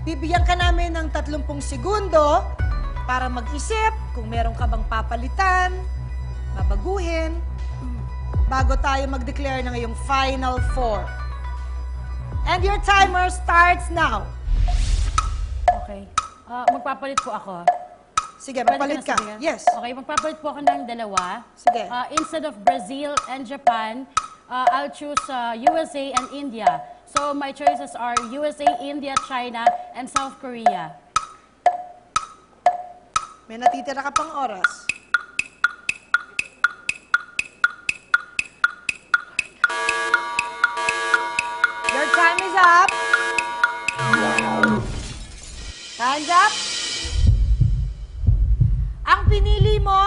Bibigyan ka namin ng 30 segundo para mag-isip kung meron ka bang papalitan, babaguhin, bago tayo mag-declare ng iyong final four. And your timer starts now. Okay. Magpapalit po ako. Sige, Pwede magpalit na ka. sabihin? Yes. Okay, magpapalit po ako ng dalawa. Sige. Instead of Brazil and Japan, I'll choose USA and India. So my choices are USA, India, China, and South Korea. May natitira ka pang oras. Your time is up. Time's up. Ang pinili mo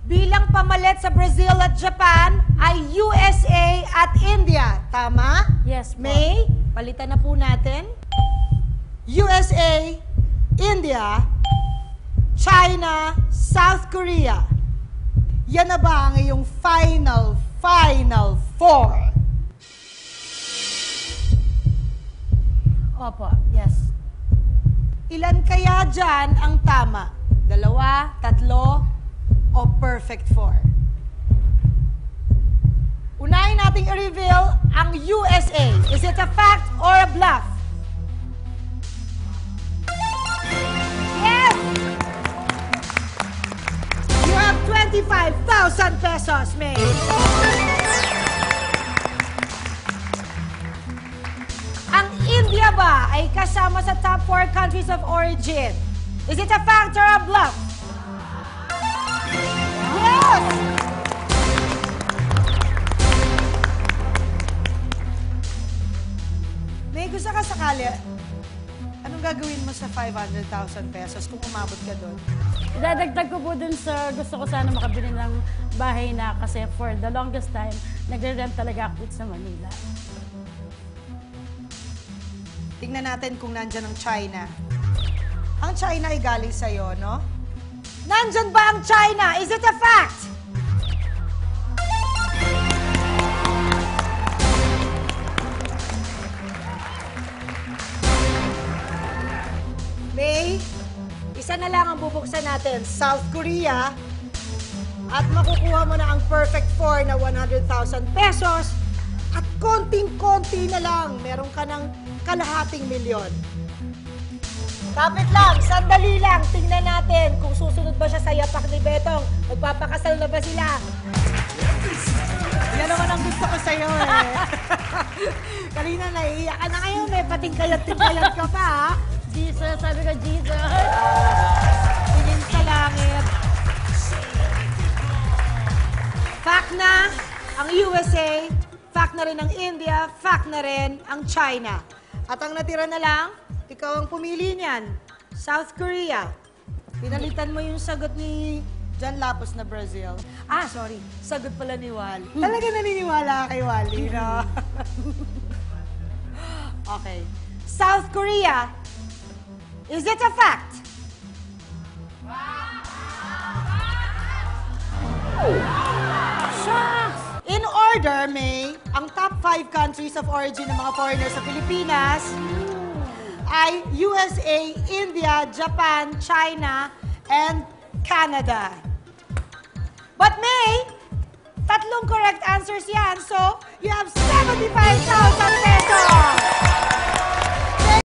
bilang pamalit sa Brazil at Japan ay USA at India. Tama? Yes po. May, palitan na po natin. USA, India, China, South Korea. Yan na ba ang iyong final four? Opo, yes. Ilan kaya dyan ang tama? 2, 3, o perfect four? Unahin nating i-reveal ang USA. Is it a fact or a bluff? Yes! You have 25,000 pesos, May. Ang India ba ay kasama sa top 4 countries of origin? Is it a fact or a bluff? Yes! May gusto ka sakali, anong gagawin mo sa 500,000 pesos kung umabot ka doon? Dadagdag ko po dun sa gusto ko sana makabili ng bahay na kasi for the longest time, nagre-rent talaga ako sa Manila. Tingnan natin kung nandyan ang China. Ang China ay galing sa'yo, no? Nandyan ba ang China? Is it a fact? May, isa na lang ang bubuksan natin. South Korea. At makukuha mo na ang perfect four na 100,000 pesos. At konting-konti na lang, meron ka ng kalahating milyon. Kapit lang, sandali lang. Tingnan natin kung susunod ba siya sa yapak ni Betong. Magpapakasal na ba sila? Yan naman ang gusto ko sa'yo eh. Kanina naiiyak ka na ngayon eh. Patingkayat-tingkayat ka pa ha. Jesus, sabi ko, Jesus. Tingin sa langit. Fact na ang USA, fact na rin ang India, fact na rin ang China. At ang natira na lang, ikaw ang pumili niyan. South Korea. Pinalitan mo yung sagot ni John Lapus na Brazil. Ah, sorry. Sagot pala ni Wally. Talaga naniniwala kay Wally, no? Okay. South Korea. Is it a fact? Shucks! In order, May, ang top 5 countries of origin ng mga foreigners sa Pilipinas ay USA, India, Japan, China, and Canada. But May, 3 correct answers yan, so you have 75,000 pesos!